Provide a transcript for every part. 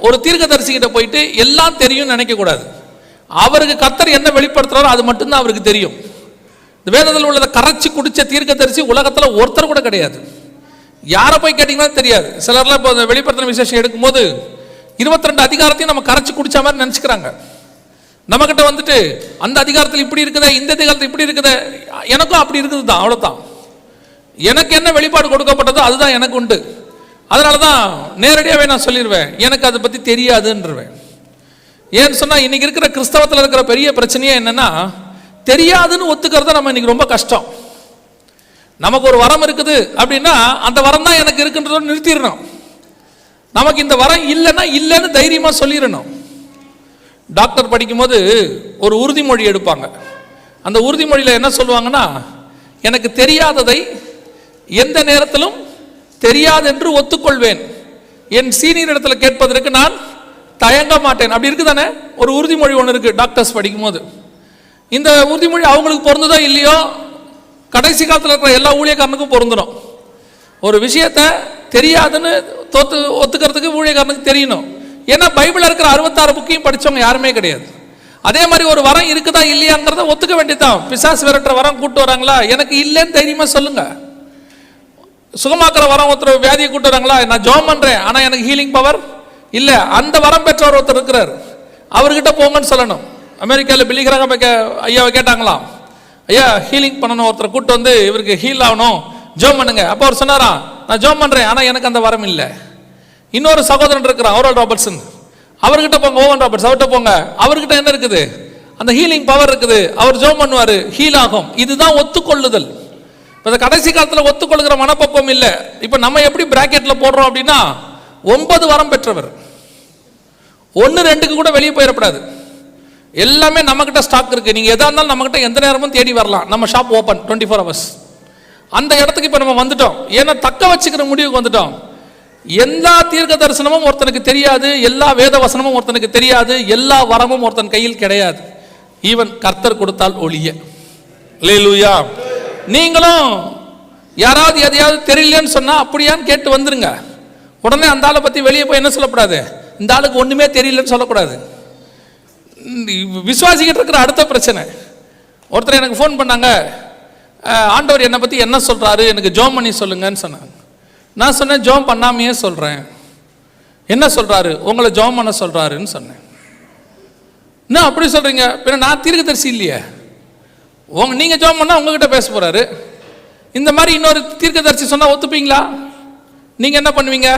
ஒரு தீர்க்கதரிசிகிட்ட போயிட்டு எல்லாம் தெரியும் நினைக்க கூடாது. அவருக்கு கர்த்தர் என்ன வெளிப்படுத்துறாரோ அது மட்டும்தான் அவருக்கு தெரியும். இந்த வேதத்தில் உள்ளதை கரைச்சி குடிச்ச தீர்க்கதரிசி உலகத்துல ஒருத்தர் கூட கிடையாது. யாரை போய் கேட்டீங்கன்னா தெரியாது. சிலர்லாம் இப்போ வெளிப்படுத்தின விசேஷம் எடுக்கும்போது 22 அதிகாரத்தையும் நம்ம கரைச்சி குடிச்ச மாதிரி நினைச்சுக்கிறாங்க. நம்ம கிட்ட வந்துட்டு அந்த அதிகாரத்தில் இப்படி இருக்குதே, இந்த அதிகாரத்தில் இப்படி இருக்குதே, எனக்கும் அப்படி இருக்குது தான், அவ்வளவுதான். எனக்கு என்ன வெளிப்பாடு கொடுக்கப்பட்டதோ அதுதான் எனக்கு உண்டு. அதனாலதான் நேரடியாவே நான் சொல்லிடுவேன், எனக்கு அதை பத்தி தெரியாதுன்றவேன். ஏன்னு சொன்னா இன்னைக்கு இருக்கிற கிறிஸ்தவத்தில் இருக்கிற பெரிய பிரச்சனையே என்னன்னா, தெரியாதுன்னு ஒத்துக்கிறத நம்ம இன்னைக்கு ரொம்ப கஷ்டம். நமக்கு ஒரு வரம் இருக்குது அப்படின்னா அந்த வரம் தான் எனக்கு இருக்குன்றத நிறுத்திடணும். நமக்கு இந்த வரம் இல்லைன்னா இல்லைன்னு தைரியமா சொல்லிடணும். டாக்டர் படிக்கும்போது ஒரு உறுதிமொழி எடுப்பாங்க. அந்த உறுதிமொழியில் என்ன சொல்லுவாங்கன்னா, எனக்கு தெரியாததை எந்த நேரத்திலும் தெரியாது என்று ஒத்துக்கொள்வேன், என் சீனியர் இடத்துல கேட்பதற்கு நான் தயங்க மாட்டேன். அப்படி இருக்குதானே ஒரு உறுதிமொழி ஒன்று இருக்கு டாக்டர்ஸ் படிக்கும்போது. இந்த உறுதிமொழி அவங்களுக்கு பொருந்ததோ இல்லையோ, கடைசி காலத்தில் இருக்கிற எல்லா ஊழியக்காரனுக்கும் பொருந்தணும். ஒரு விஷயத்த தெரியாதுன்னு ஒத்துக்கிறதுக்கு ஊழியக்காரனுக்கு தெரியணும். ஏன்னா பைபிளில் இருக்கிற 66 புக்கையும் படித்தவங்க யாருமே கிடையாது. அதே மாதிரி ஒரு வரம் இருக்குதா இல்லையாங்கிறத ஒத்துக்க வேண்டியதான். பிசாசு விரட்டுற வரம் கூட்டு வராங்களா, எனக்கு இல்லைன்னு தைரியமா சொல்லுங்க. சுகமாக்குற வரம் ஒருத்தர் வியாதியை கூட்டு வராங்களா, நான் ஜெபம் பண்றேன் ஆனா எனக்கு ஹீலிங் பவர் இல்ல, அந்த வரம் பெற்றவர் ஒருத்தர் இருக்கிறார், அவர்கிட்ட போங்கன்னு சொல்லணும். அமெரிக்காவில் பில்லி கிரஹாம் ஐயாவை கேட்டாங்களாம், ஐயா ஹீலிங் பண்ணணும், ஒருத்தர் கூட்டு வந்து இவருக்கு ஹீல் ஆகணும், ஜெபம் பண்ணுங்க. அப்போ அவர் சொன்னாராம், நான் ஜெபம் பண்றேன் ஆனா எனக்கு அந்த வரம் இல்லை. இன்னொரு சகோதரன் இருக்கிறான் ஓவல் ராபர்ட்சன், அவர்கிட்ட போங்க, ஓவன் ராபர்ட்ஸ் அவர்கிட்ட போங்க, அவர்கிட்ட என்ன இருக்குது, அந்த ஹீலிங் பவர் இருக்குது, அவர் ஜெபம் பண்ணுவாரு, ஹீல் ஆகும். இதுதான் ஒத்துக்கொள்ளுதல். இப்போ கடைசி காலத்தில் ஒத்துக்கொள்ளுகிற மனப்பக்குவம் இல்லை. இப்போ நம்ம எப்படி பிராக்கெட்ல போடுறோம் அப்படின்னா, 9 வரம் பெற்றவர், 1-2க்கு கூட வெளியே போயிடக்கூடாது. எல்லாமே நம்ம கிட்ட ஸ்டாக் இருக்கு. நீங்க எதா இருந்தாலும் நம்ம கிட்ட எந்த நேரமும் தேடி வரலாம். நம்ம ஷாப் ஓபன் 24 hours. அந்த இடத்துக்கு இப்ப நம்ம வந்துட்டோம். ஏன்னா தக்க வச்சுக்கிற முடிவுக்கு வந்துட்டோம். எல்லா தீர்க்க தரிசனமும் ஒருத்தனுக்கு தெரியாது, எல்லா வேத வசனமும் ஒருத்தனுக்கு தெரியாது, எல்லா வரமும் ஒருத்தன் கையில் கிடையாது. ஈவன் கர்த்தர் கொடுத்தால் ஒழிய. அல்லேலூயா. நீங்களும் யாராவது எதையாவது தெரியலன்னு சொன்னா அப்படியான்னு கேட்டு வந்துருங்க. உடனே அந்த ஆளை பத்தி வெளியே போய் என்ன சொல்லக்கூடாது, இந்த ஆளுக்கு ஒண்ணுமே தெரியலன்னு சொல்லக்கூடாது. விசுவாசிக்கிட்டு இருக்கிற அடுத்த பிரச்சனை, ஒருத்தர் எனக்கு ஃபோன் பண்ணாங்க, ஆண்டவர் என்னை பத்தி என்ன சொல்றாரு, எனக்கு ஜெபம் பண்ணி சொல்லுங்கன்னு சொன்னாங்க. நான் சொன்னேன், ஜெபம் பண்ணாமையே சொல்றேன். என்ன சொல்றாரு, உங்களை ஜெபம் பண்ண சொல்றாருன்னு சொன்னேன். என்ன அப்படி சொல்றீங்க, பின்ன நான் தீர்க்கதரிசி இல்லையே, நீங்க ஜெபம் பண்ணா உங்ககிட்ட பேச போறாரு. இந்த மாதிரி இன்னொரு தீர்க்கதரிசி சொன்னா ஒத்துப்பீங்களா? நீங்க என்ன பண்ணுவீங்க,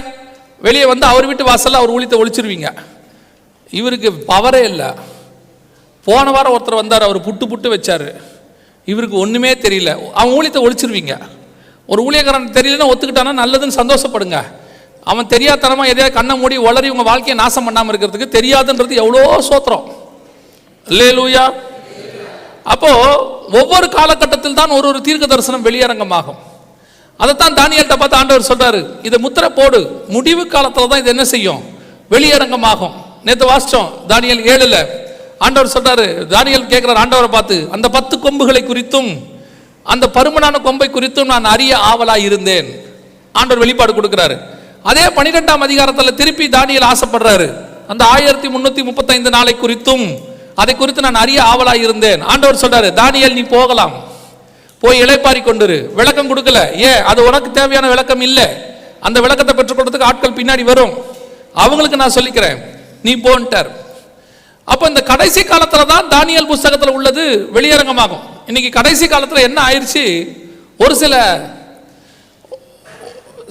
வெளியே வந்து அவர் வீட்டு வாசல்ல அவர் ஊழியத்தை ஒழிச்சிருவீங்க. இவருக்கு பவரே இல்லை. போன வாரம் ஒருத்தர் வந்தார், அவர் புட்டு வச்சாரு, இவருக்கு ஒண்ணுமே தெரியல, அவன் ஊழியத்தை ஒழிச்சிருவீங்க. ஒரு ஊழியக்காரன் தெரியலன்னா ஒத்துக்கிட்டானா நல்லதுன்னு சந்தோஷப்படுங்க. அவன் தெரியாதனமா எதையாவது கண்ணை மூடி வளரி உங்க வாழ்க்கையை நாசம் பண்ணாம இருக்கிறதுக்கு தெரியாதுன்றது எவ்வளோ சோத்திரம். அல்லேலூயா. அப்போ ஒவ்வொரு காலகட்டத்தில் தான் ஒரு தீர்க்க தரிசனம் வெளியரங்கமாகும். அதைத்தான் தானியேல்கிட்ட பார்த்து ஆண்டவர் சொல்றாரு, இதை முத்திரை போடு, முடிவு காலத்துல தான் இது என்ன செய்யும், வெளியரங்கமாகும். நேற்று வாசிச்சோம் தானியேல் 7ல் ஆண்டவர் சொல்றாரு, தானியேல் கேட்கிறார் ஆண்டவரை பார்த்து, அந்த 10 கொம்புகளை குறித்தும் அந்த பருமனான கொம்பை குறித்தும் நான் அறிய ஆவலாய் இருந்தேன். ஆண்டவர் வெளிப்பாடு கொடுக்கிறாரு. அதே 12ஆம் அதிகாரத்தில் திருப்பி தானியேல் ஆசைப்படுறாரு, அந்த 1335 நாளை குறித்தும் அதை குறித்து நான் அறிய ஆவலாய் இருந்தேன். ஆண்டவர் சொல்றாரு, தானியேல் நீ போகலாம், போய் இளைப்பாரி கொண்டுரு. விளக்கம் கொடுக்கல, ஏன், அது உனக்கு தேவையான விளக்கம் இல்லை. அந்த விளக்கத்தை பெற்றுக்கொள்றதுக்கு ஆட்கள் பின்னாடி வரும், அவங்களுக்கு நான் சொல்லிக்கிறேன், நீ போன்ட்டார். அப்ப இந்த கடைசி காலத்துல தான் தானியேல் புஸ்தகத்துல உள்ளது வெளியரங்கமாகும். இன்னைக்கு கடைசி காலத்துல என்ன ஆயிடுச்சு, ஒரு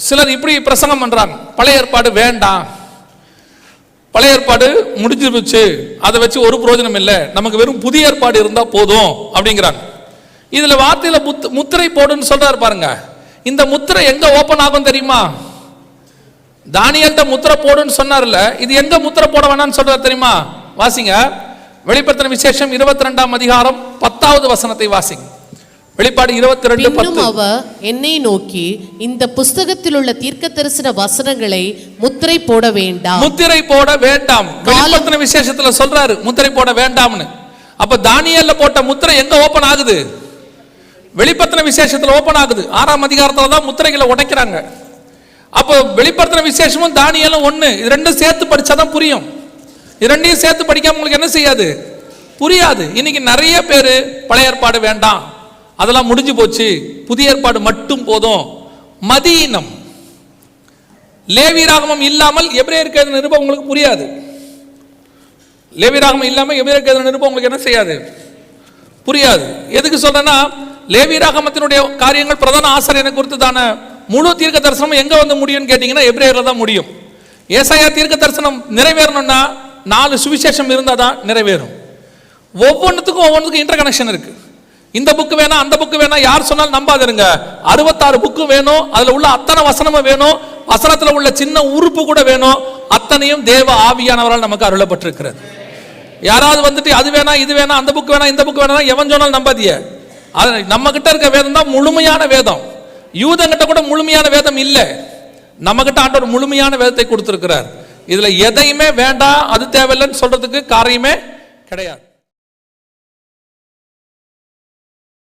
சிலர் இப்படி பிரசங்கம் பண்றாங்க, பழைய ஏற்பாடு வேண்டாம், பழைய ஏற்பாடு முடிஞ்சிருச்சு, அதை வச்சு ஒரு பிரயோஜனம் இல்லை, நமக்கு வெறும் புதிய ஏற்பாடு இருந்தா போதும் அப்படிங்கிறாங்க. இதுல வார்த்தையில முத்திரை போடுன்னு சொல்றாரு பாருங்க. இந்த முத்திரை எங்க ஓபன் ஆகும் தெரியுமா? தானியேல்கிட்ட முத்திரை போடுன்னு சொன்னார்ல, இது எங்க முத்திரை போட வேணாம்னு சொல்றாரு தெரியுமா? வாசிங்க, வெளிப்படுத்தின விசேஷம் 22ஆம் அதிகாரம் 10வது வசனத்தை வாசிங்க. வெளிப்பாடு 22:10. அவர் என்னை நோக்கி, இந்த புஸ்தகத்தில் உள்ள தீர்க்க தரிசன வசனங்களை முத்திரை போட வேண்டாம், முத்திரை போட வேண்டாம். வெளிப்படுத்தின விசேஷத்துல சொல்றாரு முத்திரை போட வேண்டாம்னு. அப்ப தானியேல்ல போட்ட முத்திரை எங்க ஓபன் ஆகுது? வெளிப்படுத்தின விசேஷத்துல ஓபன் ஆகுது. 6ஆம் அதிகாரத்துல தான் முத்திரைகளை உடைக்கிறாங்க. அப்போ வெளிப்படுத்தின விசேஷமும் தானியேலும் ஒண்ணு. இது ரெண்டும் சேர்த்து படிச்சாதான் புரியும். இது ரெண்டையும் சேர்த்து படிக்காம உங்களுக்கு என்ன செய்யாது, புரியாது. இன்னைக்கு நிறைய பேர் பழைய ஏற்பாடு வேண்டாம், அதெல்லாம் முடிஞ்சு போச்சு, புதிய ஏற்பாடு மட்டும் போதும், மதீனம். லேவியராகமம் இல்லாமல் எபிரேயருக்கு எழுதின நிருபம் உங்களுக்கு புரியாது. லேவியராகமம் இல்லாமல் எபிரேயருக்கு எழுதின நிருபம் உங்களுக்கு என்ன செய்யாது, புரியாது. எதுக்கு சொல்றேன்னா, லேவியராகமத்தினுடைய காரியங்கள் பிரதான ஆசாரியனை குறித்து தான முழு தீர்க்க தரிசனம் எங்க வந்து முடியும்னு கேட்டீங்கன்னா எபிரேயர்ல தான் முடியும். ஏசாயா தீர்க்க தரிசனம் நிறைவேறணும்னா 4 சுவிசேஷம் இருந்தால் தான் நிறைவேறும். ஒவ்வொன்றுத்துக்கும் இன்டர் கனெக்ஷன் இருக்கு. இந்த புக்கு வேணா அந்த புக்கு வேணா யார் சொன்னாலும் நம்பாதிருங்க. 66 புக்கு வேணும், அதுல உள்ள அத்தனை வசனமும் வேணும், வசனத்துல உள்ள சின்ன உறுப்பு கூட வேணும். அத்தனையும் தேவ ஆவியானவரால் நமக்கு அருளப்பட்டிருக்கிறது. யாராவது வந்துட்டு அது வேணா இது வேணா அந்த புக்கு வேணா இந்த புக்கு வேணா எவன் சொன்னாலும் நம்பாதிய. நம்ம கிட்ட இருக்க வேதம் தான் முழுமையான வேதம். யூதங்கிட்ட கூட முழுமையான வேதம் இல்லை, நம்ம கிட்ட ஆண்டவர் முழுமையான வேதத்தை கொடுத்திருக்கிறார். இதுல எதையுமே வேண்டாம் அது தேவையில்லைன்னு சொல்றதுக்கு காரியமே கிடையாது.